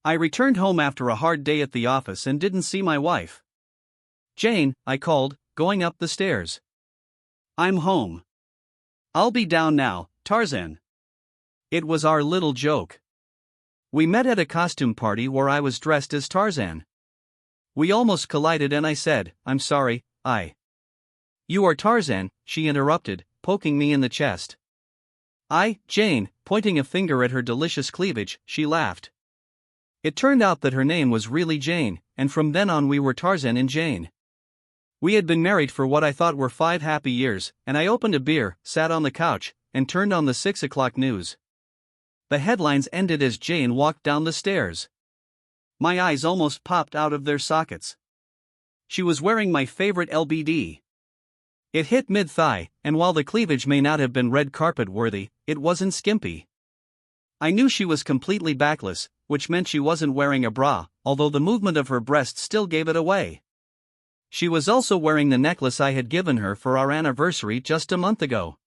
I returned home after a hard day at the office and didn't see my wife. "Jane," I called, going up the stairs. "I'm home. I'll be down now, Tarzan." It was our little joke. We met at a costume party where I was dressed as Tarzan. We almost collided and I said, "I'm sorry, You are Tarzan," she interrupted, poking me in the chest. Jane," pointing a finger at her delicious cleavage, she laughed. It turned out that her name was really Jane, and from then on we were Tarzan and Jane. We had been married for what I thought were 5 happy years, and I opened a beer, sat on the couch, and turned on the 6 o'clock news. The headlines ended as Jane walked down the stairs. My eyes almost popped out of their sockets. She was wearing my favorite LBD. It hit mid-thigh, and while the cleavage may not have been red carpet worthy, it wasn't skimpy. I knew she was completely backless, which meant she wasn't wearing a bra, although the movement of her breast still gave it away. She was also wearing the necklace I had given her for our anniversary just a month ago.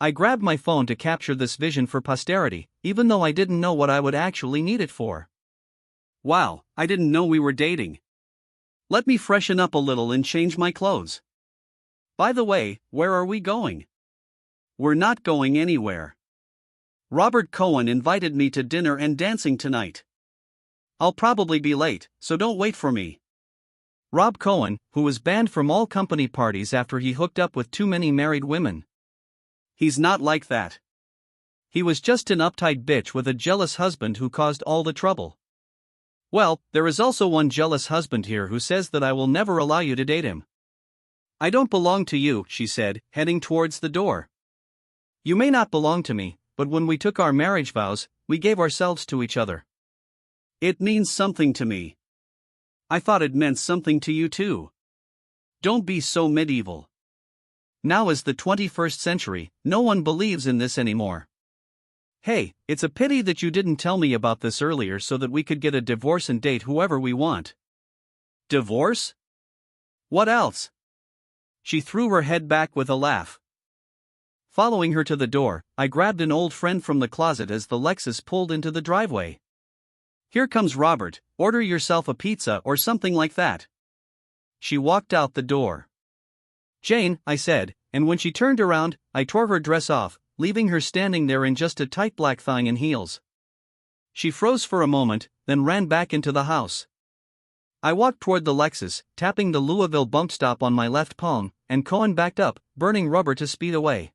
I grabbed my phone to capture this vision for posterity, even though I didn't know what I would actually need it for. Wow, I didn't know we were dating. Let me freshen up a little and change my clothes. By the way, where are we going? We're not going anywhere. Robert Cohen invited me to dinner and dancing tonight. I'll probably be late, so don't wait for me. Rob Cohen, who was banned from all company parties after he hooked up with too many married women. He's not like that. He was just an uptight bitch with a jealous husband who caused all the trouble. Well, there is also one jealous husband here who says that I will never allow you to date him. I don't belong to you, she said, heading towards the door. You may not belong to me, but when we took our marriage vows, we gave ourselves to each other. It means something to me. I thought it meant something to you too. Don't be so medieval. Now is the 21st century, no one believes in this anymore. Hey, it's a pity that you didn't tell me about this earlier so that we could get a divorce and date whoever we want. Divorce? What else? She threw her head back with a laugh. Following her to the door, I grabbed an old friend from the closet as the Lexus pulled into the driveway. Here comes Robert, order yourself a pizza or something like that. She walked out the door. Jane, I said, and when she turned around, I tore her dress off, leaving her standing there in just a tight black thong and heels. She froze for a moment, then ran back into the house. I walked toward the Lexus, tapping the Louisville bump stop on my left palm, and Cohen backed up, burning rubber to speed away.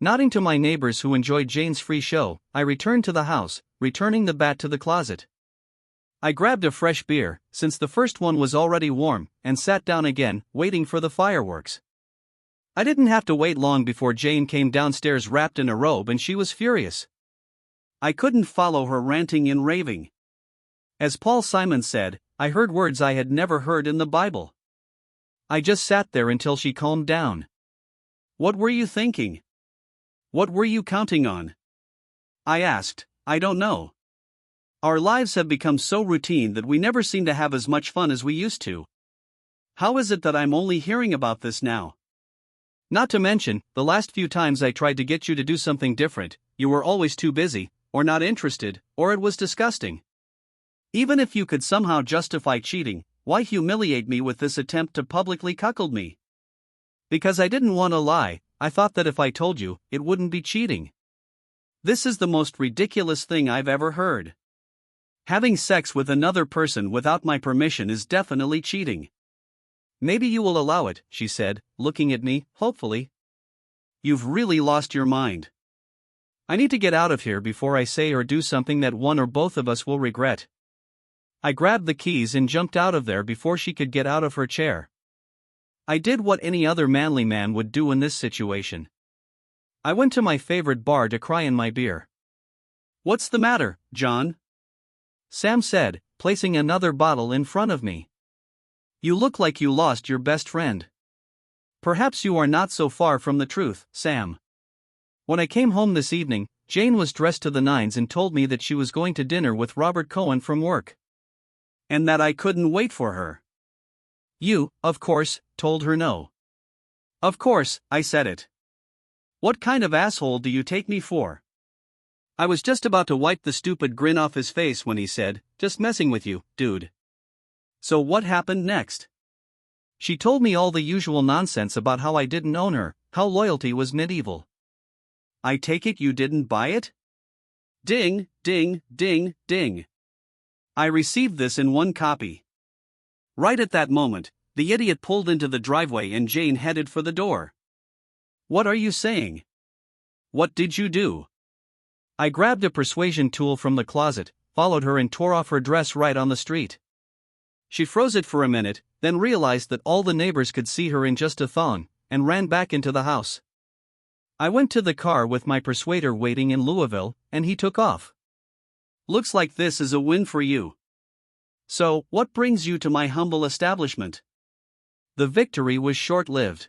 Nodding to my neighbors who enjoyed Jane's free show, I returned to the house, returning the bat to the closet. I grabbed a fresh beer, since the first one was already warm, and sat down again, waiting for the fireworks. I didn't have to wait long before Jane came downstairs wrapped in a robe and she was furious. I couldn't follow her ranting and raving. As Paul Simon said, I heard words I had never heard in the Bible. I just sat there until she calmed down. What were you thinking? What were you counting on? I asked. I don't know. Our lives have become so routine that we never seem to have as much fun as we used to. How is it that I'm only hearing about this now? Not to mention, the last few times I tried to get you to do something different, you were always too busy, or not interested, or it was disgusting. Even if you could somehow justify cheating, why humiliate me with this attempt to publicly cuckold me? Because I didn't want to lie, I thought that if I told you, it wouldn't be cheating. This is the most ridiculous thing I've ever heard. Having sex with another person without my permission is definitely cheating. Maybe you will allow it, she said, looking at me, hopefully. You've really lost your mind. I need to get out of here before I say or do something that one or both of us will regret. I grabbed the keys and jumped out of there before she could get out of her chair. I did what any other manly man would do in this situation. I went to my favorite bar to cry in my beer. What's the matter, John? Sam said, placing another bottle in front of me. You look like you lost your best friend. Perhaps you are not so far from the truth, Sam. When I came home this evening, Jane was dressed to the nines and told me that she was going to dinner with Robert Cohen from work. And that I couldn't wait for her. You, of course, told her no. Of course, I said it. What kind of asshole do you take me for? I was just about to wipe the stupid grin off his face when he said, "Just messing with you, dude." So what happened next? She told me all the usual nonsense about how I didn't own her, how loyalty was medieval. I take it you didn't buy it? Ding, ding, ding, ding. I received this in one copy. Right at that moment, the idiot pulled into the driveway and Jane headed for the door. What are you saying? What did you do? I grabbed a persuasion tool from the closet, followed her and tore off her dress right on the street. She froze it for a minute, then realized that all the neighbors could see her in just a thong, and ran back into the house. I went to the car with my persuader waiting in Louisville, and he took off. Looks like this is a win for you. So, what brings you to my humble establishment? The victory was short-lived.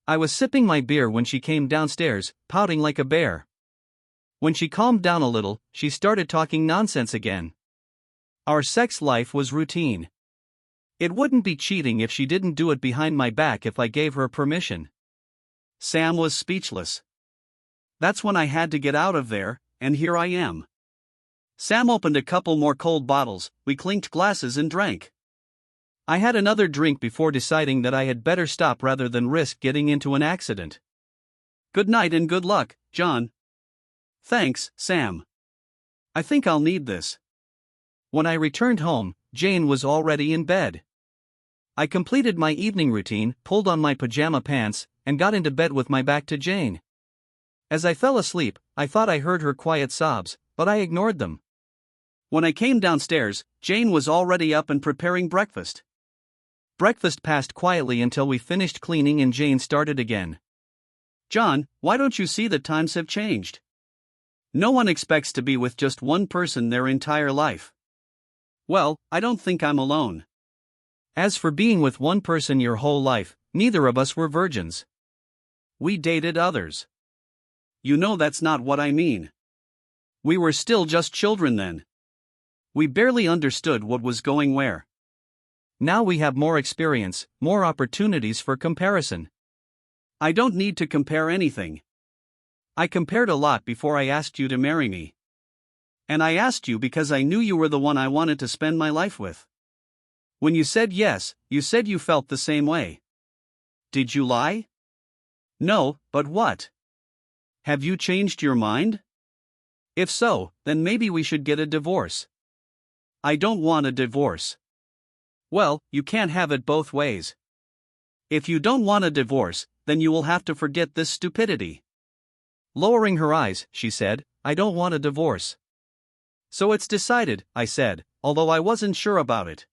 I was sipping my beer when she came downstairs, pouting like a bear. When she calmed down a little, she started talking nonsense again. Our sex life was routine. It wouldn't be cheating if she didn't do it behind my back if I gave her permission. Sam was speechless. That's when I had to get out of there, and here I am. Sam opened a couple more cold bottles, we clinked glasses and drank. I had another drink before deciding that I had better stop rather than risk getting into an accident. Good night and good luck, John. Thanks, Sam. I think I'll need this. When I returned home, Jane was already in bed. I completed my evening routine, pulled on my pajama pants, and got into bed with my back to Jane. As I fell asleep, I thought I heard her quiet sobs, but I ignored them. When I came downstairs, Jane was already up and preparing breakfast. Breakfast passed quietly until we finished cleaning and Jane started again. John, why don't you see that times have changed? No one expects to be with just one person their entire life. Well, I don't think I'm alone. As for being with one person your whole life, neither of us were virgins. We dated others. You know that's not what I mean. We were still just children then. We barely understood what was going where. Now we have more experience, more opportunities for comparison. I don't need to compare anything. I compared a lot before I asked you to marry me. And I asked you because I knew you were the one I wanted to spend my life with. When you said yes, you said you felt the same way. Did you lie? No, but what? Have you changed your mind? If so, then maybe we should get a divorce. I don't want a divorce. Well, you can't have it both ways. If you don't want a divorce, then you will have to forget this stupidity. Lowering her eyes, she said, I don't want a divorce. So it's decided, I said, although I wasn't sure about it.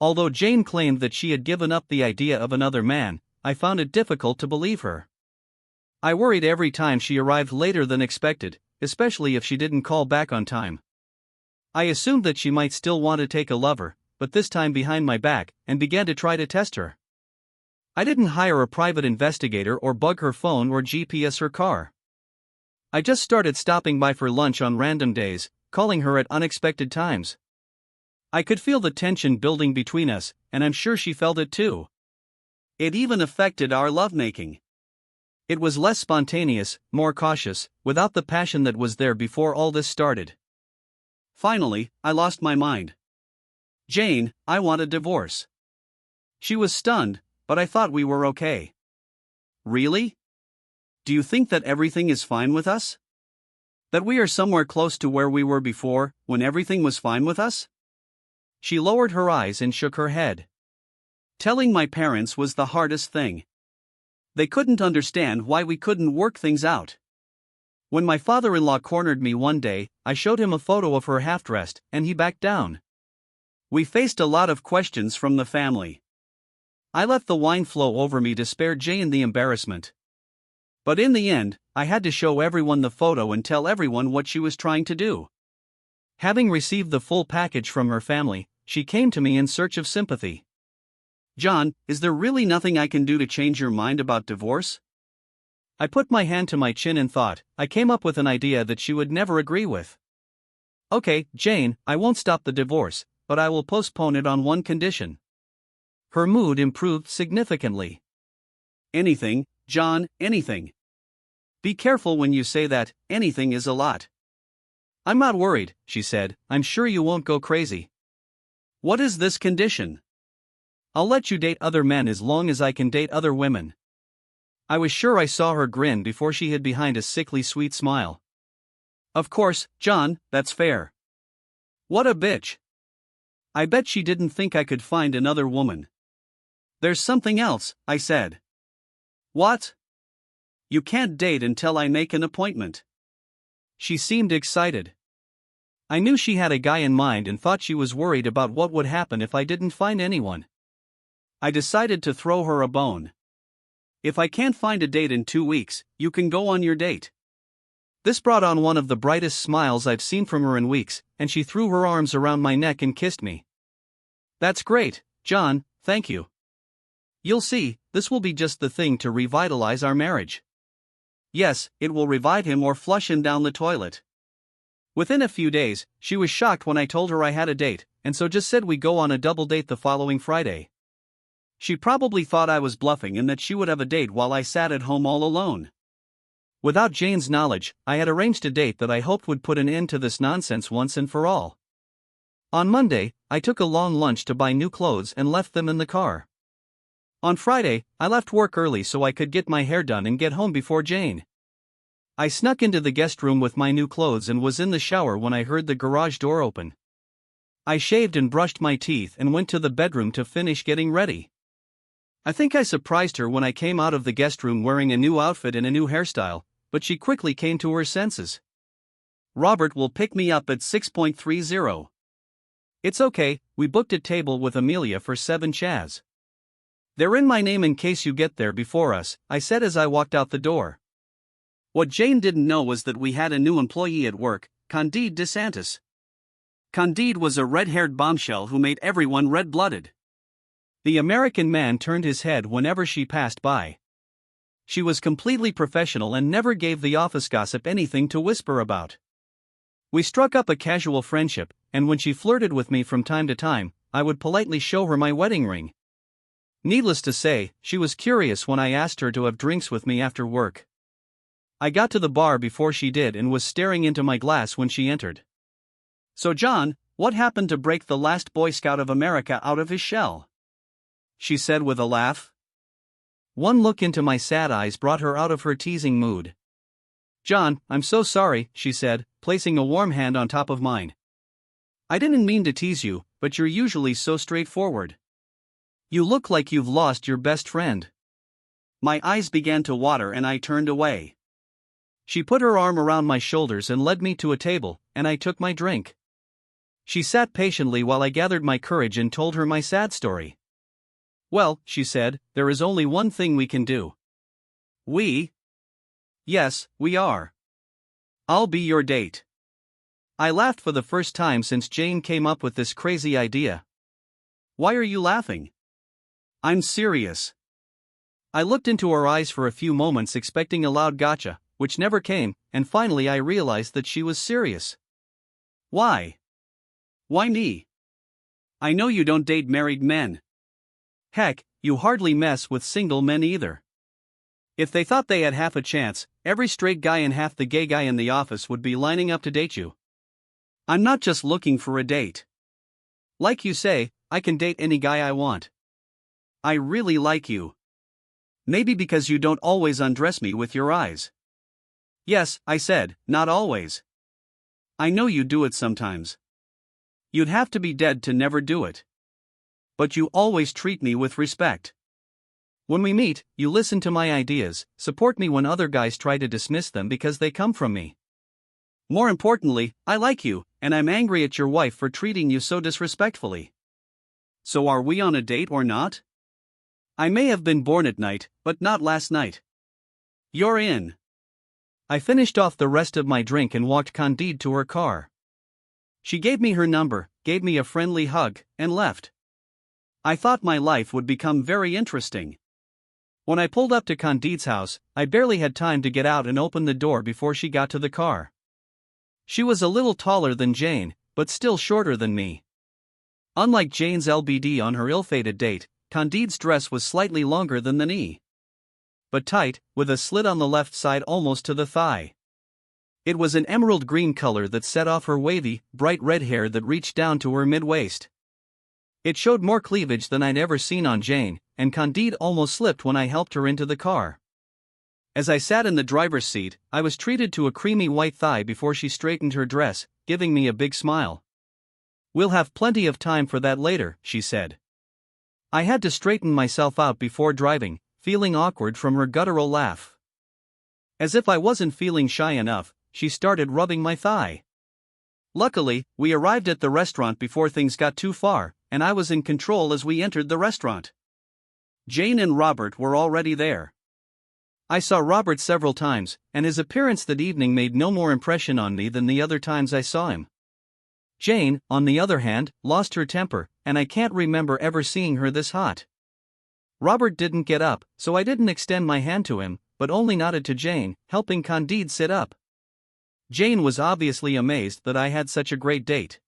Although Jane claimed that she had given up the idea of another man, I found it difficult to believe her. I worried every time she arrived later than expected, especially if she didn't call back on time. I assumed that she might still want to take a lover, but this time behind my back, and began to try to test her. I didn't hire a private investigator or bug her phone or GPS her car. I just started stopping by for lunch on random days, calling her at unexpected times. I could feel the tension building between us, and I'm sure she felt it too. It even affected our lovemaking. It was less spontaneous, more cautious, without the passion that was there before all this started. Finally, I lost my mind. Jane, I want a divorce. She was stunned, but I thought we were okay. Really? Do you think that everything is fine with us? That we are somewhere close to where we were before, when everything was fine with us? She lowered her eyes and shook her head. Telling my parents was the hardest thing. They couldn't understand why we couldn't work things out. When my father-in-law cornered me one day, I showed him a photo of her half-dressed, and he backed down. We faced a lot of questions from the family. I let the wine flow over me to spare Jane the embarrassment. But in the end, I had to show everyone the photo and tell everyone what she was trying to do. Having received the full package from her family, she came to me in search of sympathy. John, is there really nothing I can do to change your mind about divorce? I put my hand to my chin and thought. I came up with an idea that she would never agree with. Okay, Jane, I won't stop the divorce, but I will postpone it on one condition. Her mood improved significantly. Anything, John, anything. Be careful when you say that, anything is a lot. I'm not worried, she said, I'm sure you won't go crazy. What is this condition? I'll let you date other men as long as I can date other women. I was sure I saw her grin before she hid behind a sickly sweet smile. Of course, John, that's fair. What a bitch. I bet she didn't think I could find another woman. There's something else, I said. What? You can't date until I make an appointment. She seemed excited. I knew she had a guy in mind and thought she was worried about what would happen if I didn't find anyone. I decided to throw her a bone. If I can't find a date in 2 weeks, you can go on your date. This brought on one of the brightest smiles I've seen from her in weeks, and she threw her arms around my neck and kissed me. That's great, John, thank you. You'll see, this will be just the thing to revitalize our marriage. Yes, it will revive him or flush him down the toilet. Within a few days, she was shocked when I told her I had a date, and so just said we go on a double date the following Friday. She probably thought I was bluffing and that she would have a date while I sat at home all alone. Without Jane's knowledge, I had arranged a date that I hoped would put an end to this nonsense once and for all. On Monday, I took a long lunch to buy new clothes and left them in the car. On Friday, I left work early so I could get my hair done and get home before Jane. I snuck into the guest room with my new clothes and was in the shower when I heard the garage door open. I shaved and brushed my teeth and went to the bedroom to finish getting ready. I think I surprised her when I came out of the guest room wearing a new outfit and a new hairstyle, but she quickly came to her senses. Robert will pick me up at 6:30. It's okay, we booked a table with Amelia for 7 chaz. They're in my name in case you get there before us, I said as I walked out the door. What Jane didn't know was that we had a new employee at work, Candide DeSantis. Candide was a red-haired bombshell who made everyone red-blooded. The American man turned his head whenever she passed by. She was completely professional and never gave the office gossip anything to whisper about. We struck up a casual friendship, and when she flirted with me from time to time, I would politely show her my wedding ring. Needless to say, she was curious when I asked her to have drinks with me after work. I got to the bar before she did and was staring into my glass when she entered. So John, what happened to break the last Boy Scout of America out of his shell? She said with a laugh. One look into my sad eyes brought her out of her teasing mood. John, I'm so sorry, she said, placing a warm hand on top of mine. I didn't mean to tease you, but you're usually so straightforward. You look like you've lost your best friend. My eyes began to water and I turned away. She put her arm around my shoulders and led me to a table, and I took my drink. She sat patiently while I gathered my courage and told her my sad story. Well, she said, there is only one thing we can do. We? Yes, we are. I'll be your date. I laughed for the first time since Jane came up with this crazy idea. Why are you laughing? I'm serious. I looked into her eyes for a few moments expecting a loud gotcha, which never came, and finally I realized that she was serious. Why? Why me? I know you don't date married men. Heck, you hardly mess with single men either. If they thought they had half a chance, every straight guy and half the gay guy in the office would be lining up to date you. I'm not just looking for a date. Like you say, I can date any guy I want. I really like you. Maybe because you don't always undress me with your eyes. Yes, I said, not always. I know you do it sometimes. You'd have to be dead to never do it. But you always treat me with respect. When we meet, you listen to my ideas, support me when other guys try to dismiss them because they come from me. More importantly, I like you, and I'm angry at your wife for treating you so disrespectfully. So are we on a date or not? I may have been born at night, but not last night. You're in. I finished off the rest of my drink and walked Candide to her car. She gave me her number, gave me a friendly hug, and left. I thought my life would become very interesting. When I pulled up to Candide's house, I barely had time to get out and open the door before she got to the car. She was a little taller than Jane, but still shorter than me. Unlike Jane's LBD on her ill-fated date, Candide's dress was slightly longer than the knee. but tight, with a slit on the left side almost to the thigh. It was an emerald green color that set off her wavy, bright red hair that reached down to her mid-waist. It showed more cleavage than I'd ever seen on Jane, and Candide almost slipped when I helped her into the car. As I sat in the driver's seat, I was treated to a creamy white thigh before she straightened her dress, giving me a big smile. "We'll have plenty of time for that later," she said. I had to straighten myself out before driving, feeling awkward from her guttural laugh. As if I wasn't feeling shy enough, she started rubbing my thigh. Luckily, we arrived at the restaurant before things got too far, and I was in control as we entered the restaurant. Jane and Robert were already there. I saw Robert several times, and his appearance that evening made no more impression on me than the other times I saw him. Jane, on the other hand, lost her temper, and I can't remember ever seeing her this hot. Robert didn't get up, so I didn't extend my hand to him, but only nodded to Jane, helping Candide sit up. Jane was obviously amazed that I had such a great date.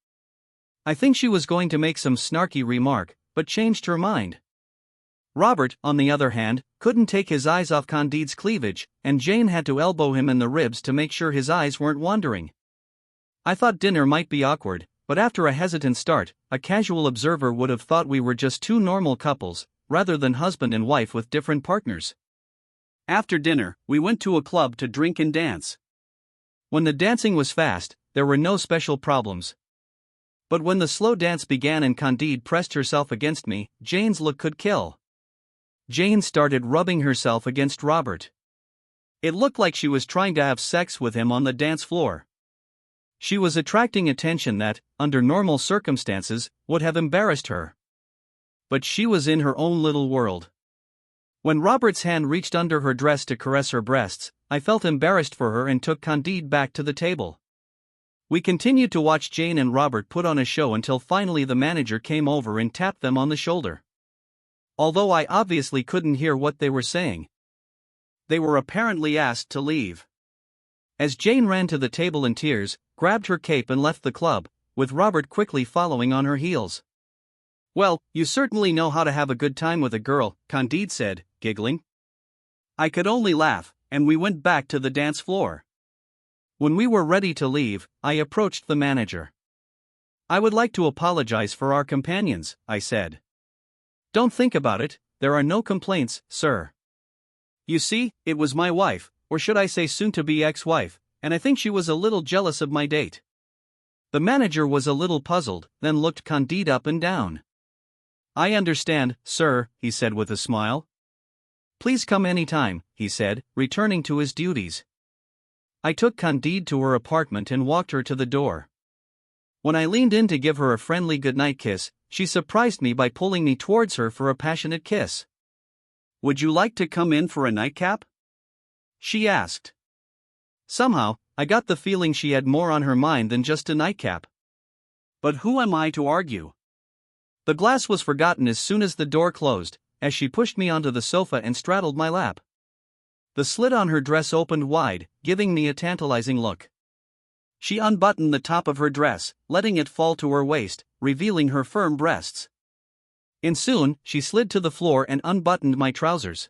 I think she was going to make some snarky remark, but changed her mind. Robert, on the other hand, couldn't take his eyes off Candide's cleavage, and Jane had to elbow him in the ribs to make sure his eyes weren't wandering. I thought dinner might be awkward, but after a hesitant start, a casual observer would have thought we were just two normal couples, rather than husband and wife with different partners. After dinner, we went to a club to drink and dance. When the dancing was fast, there were no special problems. But when the slow dance began and Candide pressed herself against me, Jane's look could kill. Jane started rubbing herself against Robert. It looked like she was trying to have sex with him on the dance floor. She was attracting attention that, under normal circumstances, would have embarrassed her. But she was in her own little world. When Robert's hand reached under her dress to caress her breasts, I felt embarrassed for her and took Candide back to the table. We continued to watch Jane and Robert put on a show until finally the manager came over and tapped them on the shoulder. Although I obviously couldn't hear what they were saying. They were apparently asked to leave. As Jane ran to the table in tears, grabbed her cape and left the club, with Robert quickly following on her heels. "Well, you certainly know how to have a good time with a girl," Candide said, giggling. I could only laugh, and we went back to the dance floor. When we were ready to leave, I approached the manager. "I would like to apologize for our companions," I said. "Don't think about it, there are no complaints, sir. You see, it was my wife, or should I say soon-to-be ex-wife, and I think she was a little jealous of my date." The manager was a little puzzled, then looked Candide up and down. "I understand, sir," he said with a smile. "Please come any time," he said, returning to his duties. I took Candide to her apartment and walked her to the door. When I leaned in to give her a friendly goodnight kiss, she surprised me by pulling me towards her for a passionate kiss. "Would you like to come in for a nightcap?" she asked. Somehow, I got the feeling she had more on her mind than just a nightcap. But who am I to argue? The glass was forgotten as soon as the door closed, as she pushed me onto the sofa and straddled my lap. The slit on her dress opened wide, giving me a tantalizing look. She unbuttoned the top of her dress, letting it fall to her waist, revealing her firm breasts. And soon, she slid to the floor and unbuttoned my trousers.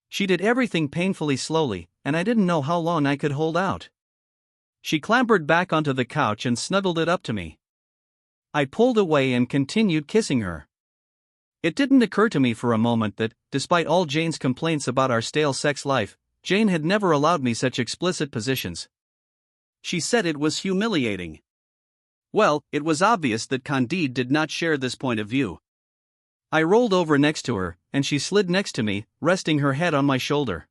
She did everything painfully slowly, and I didn't know how long I could hold out. She clambered back onto the couch and snuggled it up to me. I pulled away and continued kissing her. It didn't occur to me for a moment that, despite all Jane's complaints about our stale sex life, Jane had never allowed me such explicit positions. She said it was humiliating. Well, it was obvious that Candide did not share this point of view. I rolled over next to her, and she slid next to me, resting her head on my shoulder.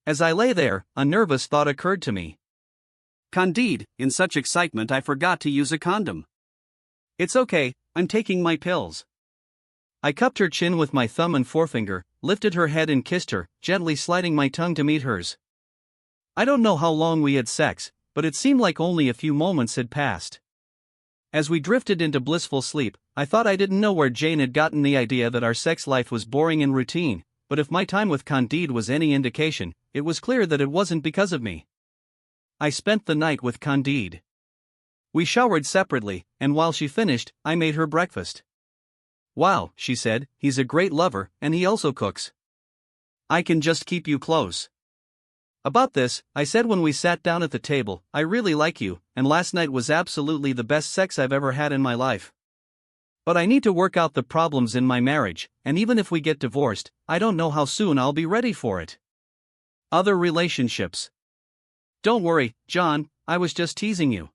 As I lay there, a nervous thought occurred to me. "Candide, in such excitement I forgot to use a condom." "It's okay, I'm taking my pills." I cupped her chin with my thumb and forefinger, lifted her head and kissed her, gently sliding my tongue to meet hers. I don't know how long we had sex, but it seemed like only a few moments had passed. As we drifted into blissful sleep, I thought I didn't know where Jane had gotten the idea that our sex life was boring and routine, but if my time with Candide was any indication, it was clear that it wasn't because of me. I spent the night with Candide. We showered separately, and while she finished, I made her breakfast. "Wow," she said, "he's a great lover, and he also cooks." I can just keep you close. About this, I said when we sat down at the table, I really like you, and last night was absolutely the best sex I've ever had in my life. But I need to work out the problems in my marriage, and even if we get divorced, I don't know how soon I'll be ready for it. Other relationships. Don't worry, John, I was just teasing you.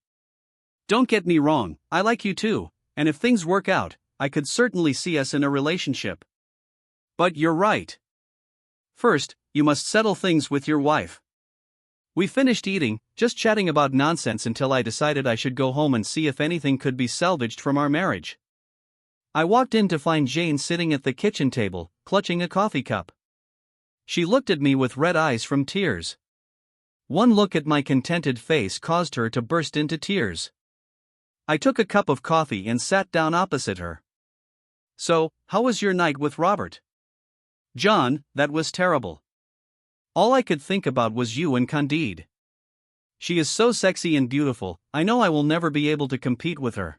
Don't get me wrong, I like you too, and if things work out, I could certainly see us in a relationship. But you're right. First, you must settle things with your wife. We finished eating, just chatting about nonsense until I decided I should go home and see if anything could be salvaged from our marriage. I walked in to find Jane sitting at the kitchen table, clutching a coffee cup. She looked at me with red eyes from tears. One look at my contented face caused her to burst into tears. I took a cup of coffee and sat down opposite her. So, how was your night with Robert? John, that was terrible. All I could think about was you and Candide. She is so sexy and beautiful, I know I will never be able to compete with her.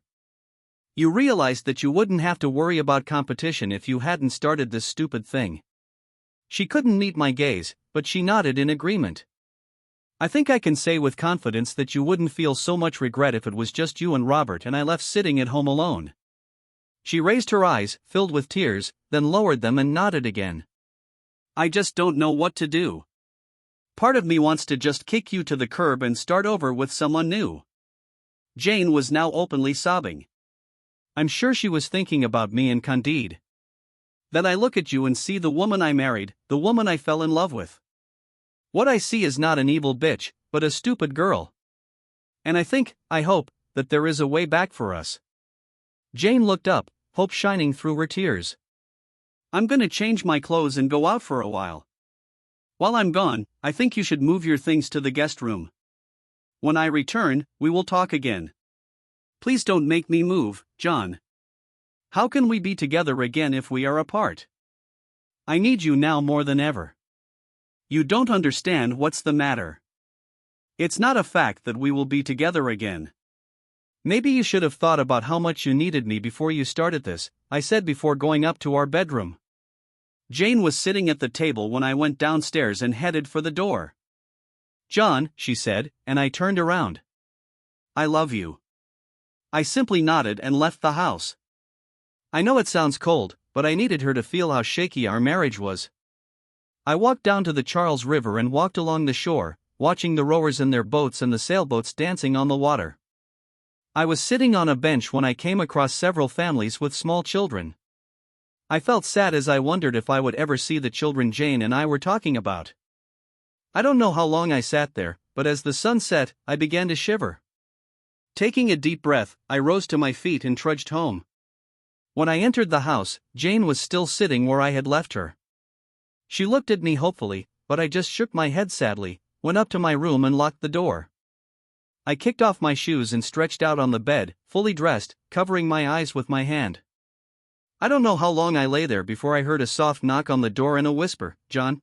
You realized that you wouldn't have to worry about competition if you hadn't started this stupid thing. She couldn't meet my gaze, but she nodded in agreement. I think I can say with confidence that you wouldn't feel so much regret if it was just you and Robert and I left sitting at home alone. She raised her eyes, filled with tears, then lowered them and nodded again. I just don't know what to do. Part of me wants to just kick you to the curb and start over with someone new. Jane was now openly sobbing. I'm sure she was thinking about me and Candide. Then I look at you and see the woman I married, the woman I fell in love with. What I see is not an evil bitch, but a stupid girl. And I hope, that there is a way back for us. Jane looked up, hope shining through her tears. I'm gonna change my clothes and go out for a while. While I'm gone, I think you should move your things to the guest room. When I return, we will talk again. Please don't make me move, John. How can we be together again if we are apart? I need you now more than ever. You don't understand what's the matter. It's not a fact that we will be together again. Maybe you should have thought about how much you needed me before you started this, I said before going up to our bedroom. Jane was sitting at the table when I went downstairs and headed for the door. John, she said, and I turned around. I love you. I simply nodded and left the house. I know it sounds cold, but I needed her to feel how shaky our marriage was. I walked down to the Charles River and walked along the shore, watching the rowers in their boats and the sailboats dancing on the water. I was sitting on a bench when I came across several families with small children. I felt sad as I wondered if I would ever see the children Jane and I were talking about. I don't know how long I sat there, but as the sun set, I began to shiver. Taking a deep breath, I rose to my feet and trudged home. When I entered the house, Jane was still sitting where I had left her. She looked at me hopefully, but I just shook my head sadly, went up to my room and locked the door. I kicked off my shoes and stretched out on the bed, fully dressed, covering my eyes with my hand. I don't know how long I lay there before I heard a soft knock on the door and a whisper, John.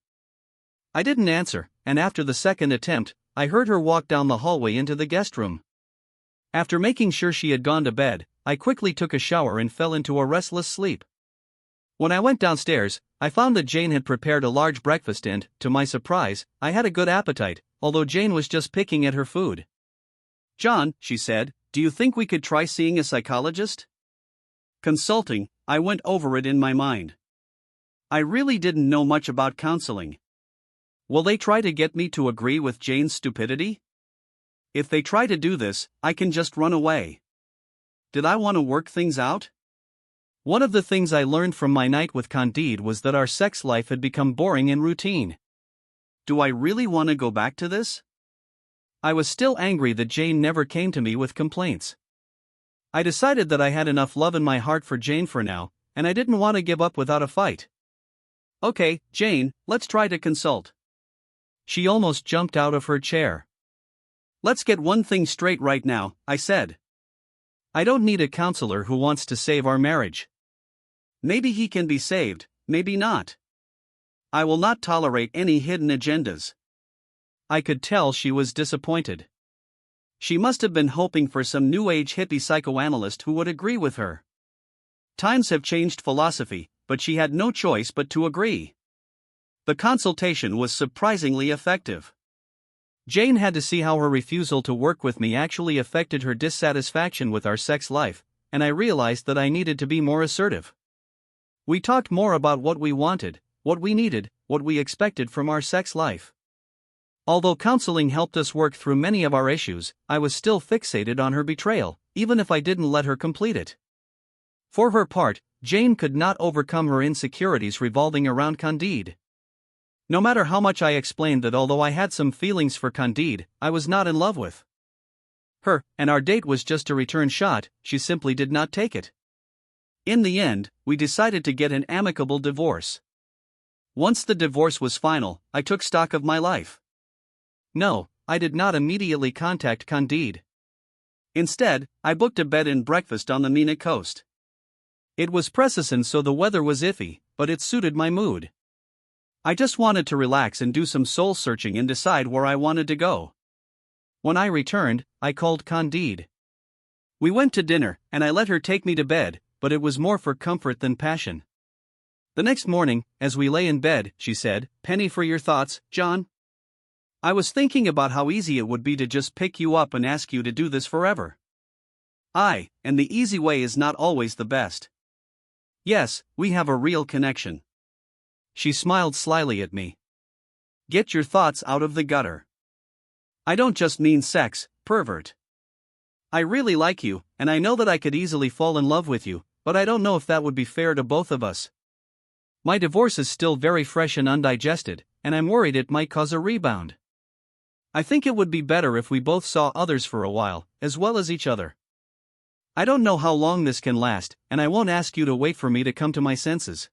I didn't answer, and after the second attempt, I heard her walk down the hallway into the guest room. After making sure she had gone to bed, I quickly took a shower and fell into a restless sleep. When I went downstairs, I found that Jane had prepared a large breakfast and, to my surprise, I had a good appetite, although Jane was just picking at her food. John, she said, do you think we could try seeing a psychologist? Consulting, I went over it in my mind. I really didn't know much about counseling. Will they try to get me to agree with Jane's stupidity? If they try to do this, I can just run away. Did I want to work things out? One of the things I learned from my night with Candide was that our sex life had become boring and routine. Do I really want to go back to this? I was still angry that Jane never came to me with complaints. I decided that I had enough love in my heart for Jane for now, and I didn't want to give up without a fight. Okay, Jane, let's try to consult. She almost jumped out of her chair. Let's get one thing straight right now, I said. I don't need a counselor who wants to save our marriage. Maybe he can be saved, maybe not. I will not tolerate any hidden agendas. I could tell she was disappointed. She must have been hoping for some new age hippie psychoanalyst who would agree with her. Times have changed philosophy, but she had no choice but to agree. The consultation was surprisingly effective. Jane had to see how her refusal to work with me actually affected her dissatisfaction with our sex life, and I realized that I needed to be more assertive. We talked more about what we wanted, what we needed, what we expected from our sex life. Although counseling helped us work through many of our issues, I was still fixated on her betrayal, even if I didn't let her complete it. For her part, Jane could not overcome her insecurities revolving around Candide. No matter how much I explained that although I had some feelings for Candide, I was not in love with her, and our date was just a return shot, she simply did not take it. In the end, we decided to get an amicable divorce. Once the divorce was final, I took stock of my life. No, I did not immediately contact Candide. Instead, I booked a bed and breakfast on the Mina coast. It was pre-season, so the weather was iffy, but it suited my mood. I just wanted to relax and do some soul searching and decide where I wanted to go. When I returned, I called Candide. We went to dinner, and I let her take me to bed, but it was more for comfort than passion. The next morning, as we lay in bed, she said, "Penny for your thoughts, John? I was thinking about how easy it would be to just pick you up and ask you to do this forever. And the easy way is not always the best. Yes, we have a real connection." She smiled slyly at me. "Get your thoughts out of the gutter. I don't just mean sex, pervert. I really like you, and I know that I could easily fall in love with you, but I don't know if that would be fair to both of us. My divorce is still very fresh and undigested, and I'm worried it might cause a rebound. I think it would be better if we both saw others for a while, as well as each other. I don't know how long this can last, and I won't ask you to wait for me to come to my senses.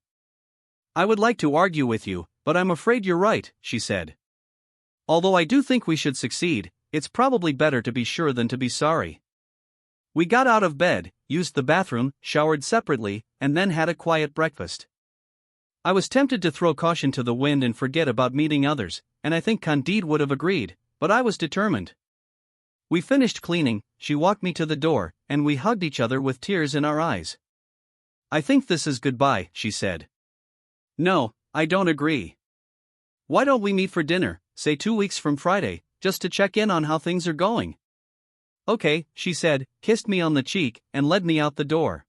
I would like to argue with you, but I'm afraid you're right," she said. "Although I do think we should succeed, it's probably better to be sure than to be sorry." We got out of bed, used the bathroom, showered separately, and then had a quiet breakfast. I was tempted to throw caution to the wind and forget about meeting others, and I think Candide would have agreed, but I was determined. We finished cleaning, she walked me to the door, and we hugged each other with tears in our eyes. "I think this is goodbye," she said. "No, I don't agree. Why don't we meet for dinner, say 2 weeks from Friday, just to check in on how things are going?" "Okay," she said, kissed me on the cheek, and led me out the door.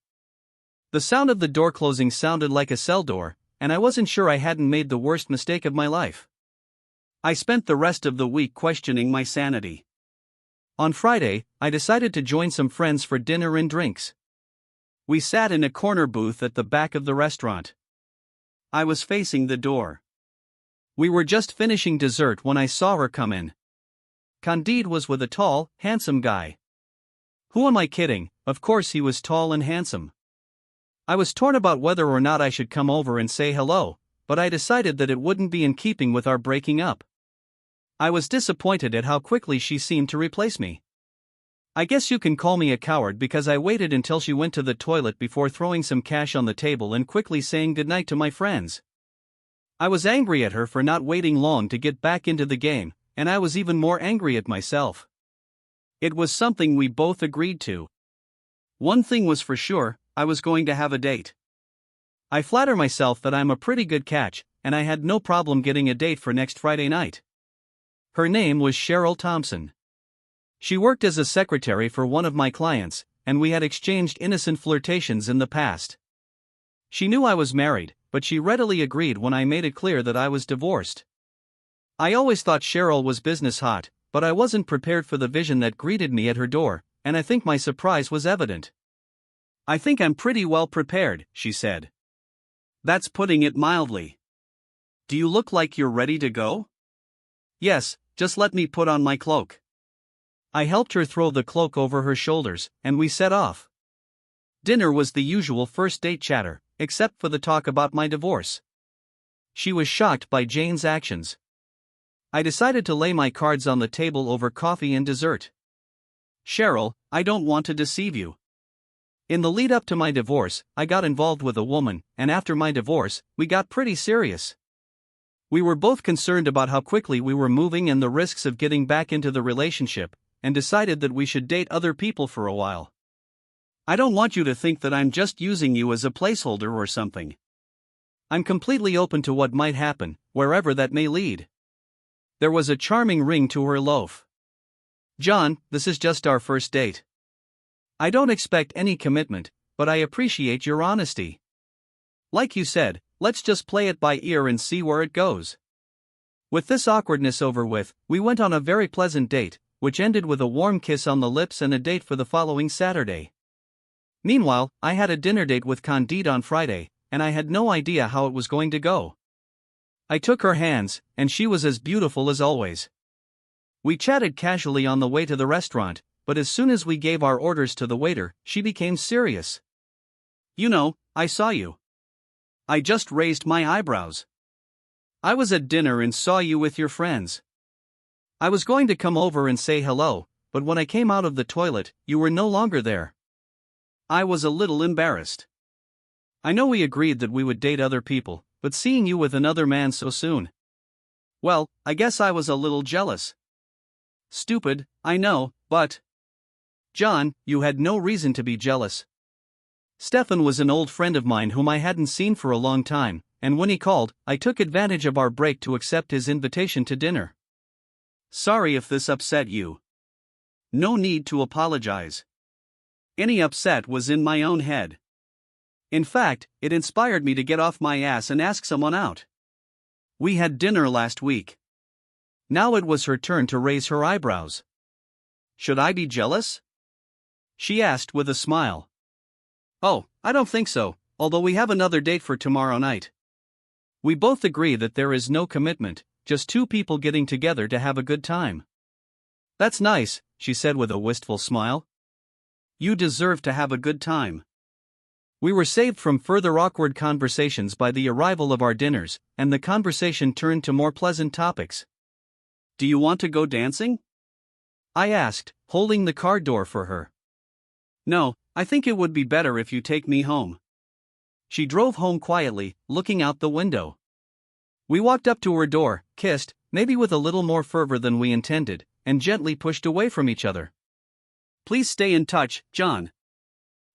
The sound of the door closing sounded like a cell door, and I wasn't sure I hadn't made the worst mistake of my life. I spent the rest of the week questioning my sanity. On Friday, I decided to join some friends for dinner and drinks. We sat in a corner booth at the back of the restaurant. I was facing the door. We were just finishing dessert when I saw her come in. Candide was with a tall, handsome guy. Who am I kidding? Of course he was tall and handsome. I was torn about whether or not I should come over and say hello, but I decided that it wouldn't be in keeping with our breaking up. I was disappointed at how quickly she seemed to replace me. I guess you can call me a coward because I waited until she went to the toilet before throwing some cash on the table and quickly saying goodnight to my friends. I was angry at her for not waiting long to get back into the game, and I was even more angry at myself. It was something we both agreed to. One thing was for sure, I was going to have a date. I flatter myself that I'm a pretty good catch, and I had no problem getting a date for next Friday night. Her name was Cheryl Thompson. She worked as a secretary for one of my clients, and we had exchanged innocent flirtations in the past. She knew I was married, but she readily agreed when I made it clear that I was divorced. I always thought Cheryl was business hot, but I wasn't prepared for the vision that greeted me at her door, and I think my surprise was evident. "I think I'm pretty well prepared," she said. "That's putting it mildly. Do you look like you're ready to go?" "Yes, just let me put on my cloak." I helped her throw the cloak over her shoulders, and we set off. Dinner was the usual first date chatter, except for the talk about my divorce. She was shocked by Jane's actions. I decided to lay my cards on the table over coffee and dessert. "Cheryl, I don't want to deceive you. In the lead up to my divorce, I got involved with a woman, and after my divorce, we got pretty serious. We were both concerned about how quickly we were moving and the risks of getting back into the relationship, and decided that we should date other people for a while. I don't want you to think that I'm just using you as a placeholder or something. I'm completely open to what might happen, wherever that may lead. There was a charming ring to her loaf. John, this is just our first date. I don't expect any commitment, but I appreciate your honesty. Like you said, let's just play it by ear and see where it goes. With this awkwardness over with, we went on a very pleasant date, which ended with a warm kiss on the lips and a date for the following Saturday. Meanwhile, I had a dinner date with Candide on Friday, and I had no idea how it was going to go. I took her hands, and she was as beautiful as always. We chatted casually on the way to the restaurant, but as soon as we gave our orders to the waiter, she became serious. You know, I saw you. I just raised my eyebrows. I was at dinner and saw you with your friends. I was going to come over and say hello, but when I came out of the toilet, you were no longer there. I was a little embarrassed. I know we agreed that we would date other people, but seeing you with another man so soon. Well, I guess I was a little jealous. Stupid, I know, but... John, you had no reason to be jealous. Stefan was an old friend of mine whom I hadn't seen for a long time, and when he called, I took advantage of our break to accept his invitation to dinner. Sorry if this upset you. No need to apologize. Any upset was in my own head. In fact, it inspired me to get off my ass and ask someone out. We had dinner last week. Now it was her turn to raise her eyebrows. Should I be jealous? She asked with a smile. Oh, I don't think so, although we have another date for tomorrow night. We both agree that there is no commitment, just two people getting together to have a good time. That's nice, she said with a wistful smile. You deserve to have a good time. We were saved from further awkward conversations by the arrival of our dinners, and the conversation turned to more pleasant topics. Do you want to go dancing? I asked, holding the car door for her. No, I think it would be better if you take me home. She drove home quietly, looking out the window. We walked up to her door, kissed, maybe with a little more fervor than we intended, and gently pushed away from each other. Please stay in touch, John.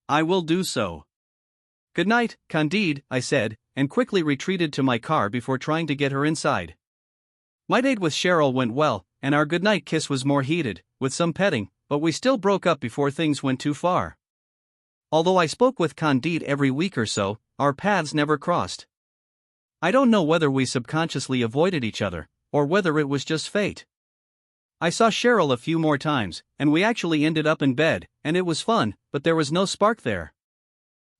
I will do so. Good night, Candide, I said, and quickly retreated to my car before trying to get her inside. My date with Cheryl went well, and our goodnight kiss was more heated, with some petting, but we still broke up before things went too far. Although I spoke with Candide every week or so, our paths never crossed. I don't know whether we subconsciously avoided each other, or whether it was just fate. I saw Cheryl a few more times, and we actually ended up in bed, and it was fun, but there was no spark there.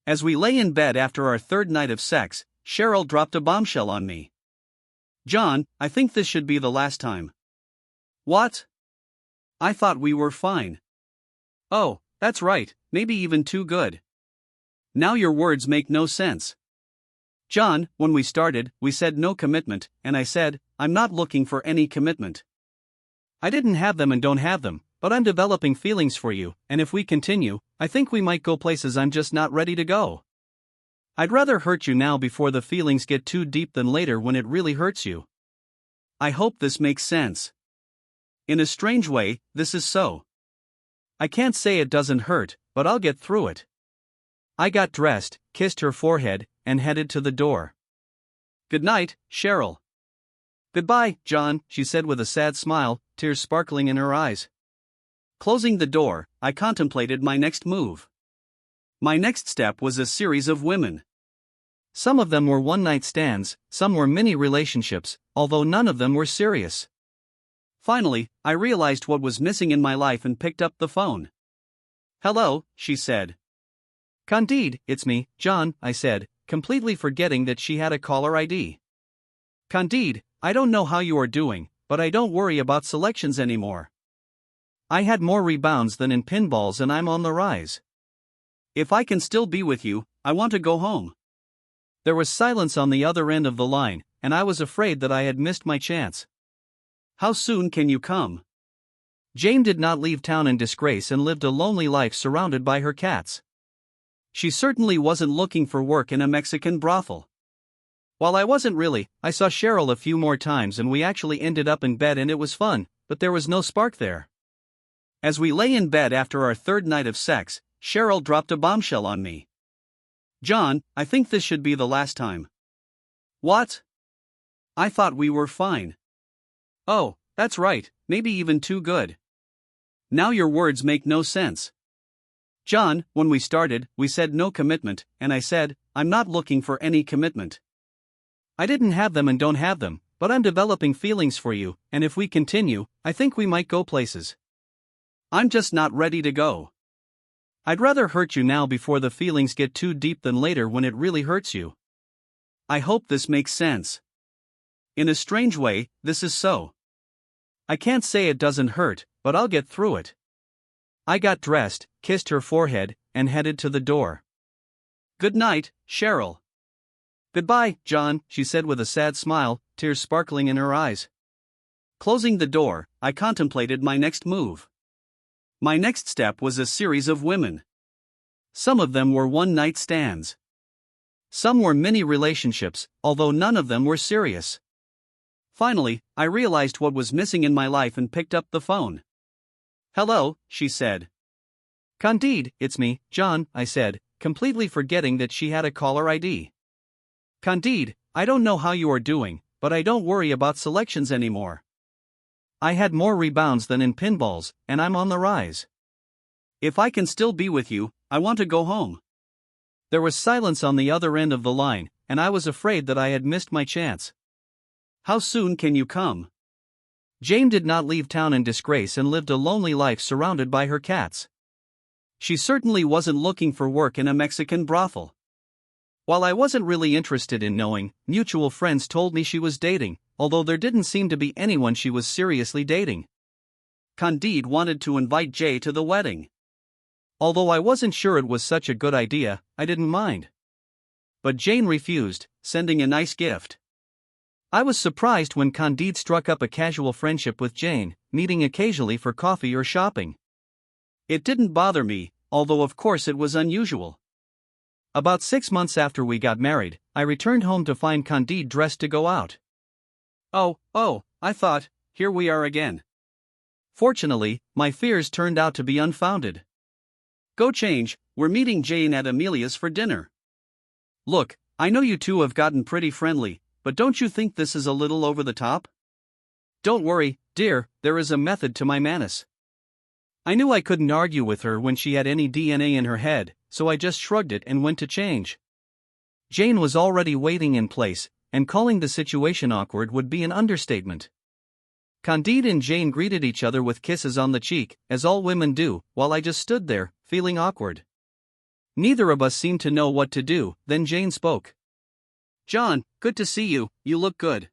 As we lay in bed after our third night of sex, Cheryl dropped a bombshell on me. John, I think this should be the last time. What? I thought we were fine. Oh, that's right, maybe even too good. Now your words make no sense. John, when we started, we said no commitment, and I said, I'm not looking for any commitment. I didn't have them and don't have them, but I'm developing feelings for you, and if we continue, I think we might go places I'm just not ready to go. I'd rather hurt you now before the feelings get too deep than later when it really hurts you. I hope this makes sense. In a strange way, this is so. I can't say it doesn't hurt, but I'll get through it. I got dressed, kissed her forehead, and headed to the door. Good night, Cheryl. Goodbye, John, she said with a sad smile, tears sparkling in her eyes. Closing the door, I contemplated my next move. My next step was a series of women. Some of them were one-night stands, some were mini-relationships, although none of them were serious. Finally, I realized what was missing in my life and picked up the phone. Hello, she said. Candide, it's me, John, I said, completely forgetting that she had a caller ID. Candide, I don't know how you are doing, but I don't worry about selections anymore. I had more rebounds than in pinballs and I'm on the rise. If I can still be with you, I want to go home. There was silence on the other end of the line, and I was afraid that I had missed my chance. How soon can you come? Jane did not leave town in disgrace and lived a lonely life surrounded by her cats. She certainly wasn't looking for work in a Mexican brothel. While I wasn't really, I saw Cheryl a few more times and we actually ended up in bed and it was fun, but there was no spark there. As we lay in bed after our third night of sex, Cheryl dropped a bombshell on me. John, I think this should be the last time. What? I thought we were fine. Oh, that's right, maybe even too good. Now your words make no sense. John, when we started, we said no commitment, and I said, I'm not looking for any commitment. I didn't have them and don't have them, but I'm developing feelings for you, and if we continue, I think we might go places. I'm just not ready to go. I'd rather hurt you now before the feelings get too deep than later when it really hurts you. I hope this makes sense. In a strange way, this is so. I can't say it doesn't hurt, but I'll get through it. I got dressed, kissed her forehead, and headed to the door. Good night, Cheryl. Goodbye, John, she said with a sad smile, tears sparkling in her eyes. Closing the door, I contemplated my next move. My next step was a series of women. Some of them were one-night stands. Some were mini relationships, although none of them were serious. Finally, I realized what was missing in my life and picked up the phone. Hello, she said. Candide, it's me, John, I said, completely forgetting that she had a caller ID. Candide, I don't know how you are doing, but I don't worry about selections anymore. I had more rebounds than in pinballs, and I'm on the rise. If I can still be with you, I want to go home. There was silence on the other end of the line, and I was afraid that I had missed my chance. How soon can you come? Jane did not leave town in disgrace and lived a lonely life surrounded by her cats. She certainly wasn't looking for work in a Mexican brothel. While I wasn't really interested in knowing, mutual friends told me she was dating, although there didn't seem to be anyone she was seriously dating. Candide wanted to invite Jay to the wedding. Although I wasn't sure it was such a good idea, I didn't mind. But Jane refused, sending a nice gift. I was surprised when Candide struck up a casual friendship with Jane, meeting occasionally for coffee or shopping. It didn't bother me, although of course it was unusual. About 6 months after we got married, I returned home to find Candide dressed to go out. Oh, I thought, here we are again. Fortunately, my fears turned out to be unfounded. Go change, we're meeting Jane at Amelia's for dinner. Look, I know you two have gotten pretty friendly, but don't you think this is a little over the top? Don't worry, dear, there is a method to my madness. I knew I couldn't argue with her when she had any DNA in her head, so I just shrugged it and went to change. Jane was already waiting in place, and calling the situation awkward would be an understatement. Candide and Jane greeted each other with kisses on the cheek, as all women do, while I just stood there, feeling awkward. Neither of us seemed to know what to do. Then Jane spoke. John, good to see you, you look good.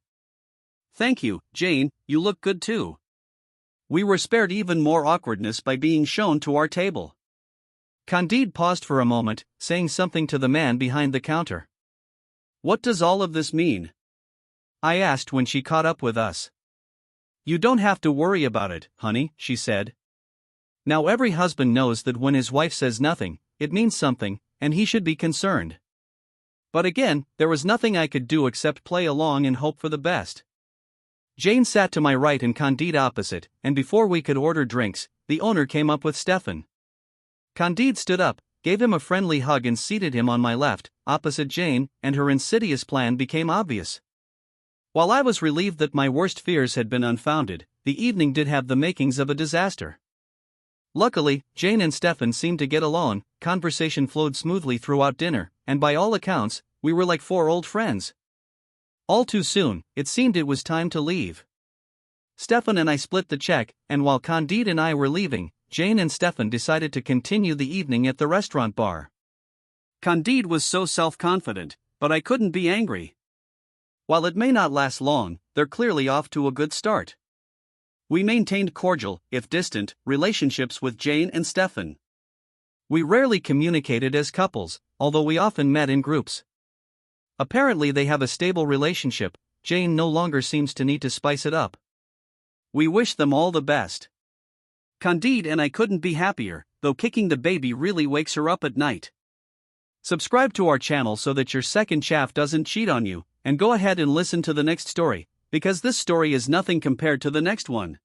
Thank you, Jane, you look good too. We were spared even more awkwardness by being shown to our table. Candide paused for a moment, saying something to the man behind the counter. What does all of this mean? I asked when she caught up with us. You don't have to worry about it, honey, she said. Now every husband knows that when his wife says nothing, it means something, and he should be concerned. But again, there was nothing I could do except play along and hope for the best. Jane sat to my right and Candide opposite, and before we could order drinks, the owner came up with Stefan. Candide stood up, gave him a friendly hug and seated him on my left, opposite Jane, and her insidious plan became obvious. While I was relieved that my worst fears had been unfounded, the evening did have the makings of a disaster. Luckily, Jane and Stefan seemed to get along, conversation flowed smoothly throughout dinner, and by all accounts, we were like 4 old friends. All too soon, it seemed it was time to leave. Stefan and I split the check, and while Candide and I were leaving, Jane and Stefan decided to continue the evening at the restaurant bar. Candide was so self-confident, but I couldn't be angry. While it may not last long, they're clearly off to a good start. We maintained cordial, if distant, relationships with Jane and Stefan. We rarely communicated as couples, although we often met in groups. Apparently they have a stable relationship. Jane no longer seems to need to spice it up. We wish them all the best. Candide and I couldn't be happier, though kicking the baby really wakes her up at night. Subscribe to our channel so that your second chaff doesn't cheat on you, and go ahead and listen to the next story, because this story is nothing compared to the next one.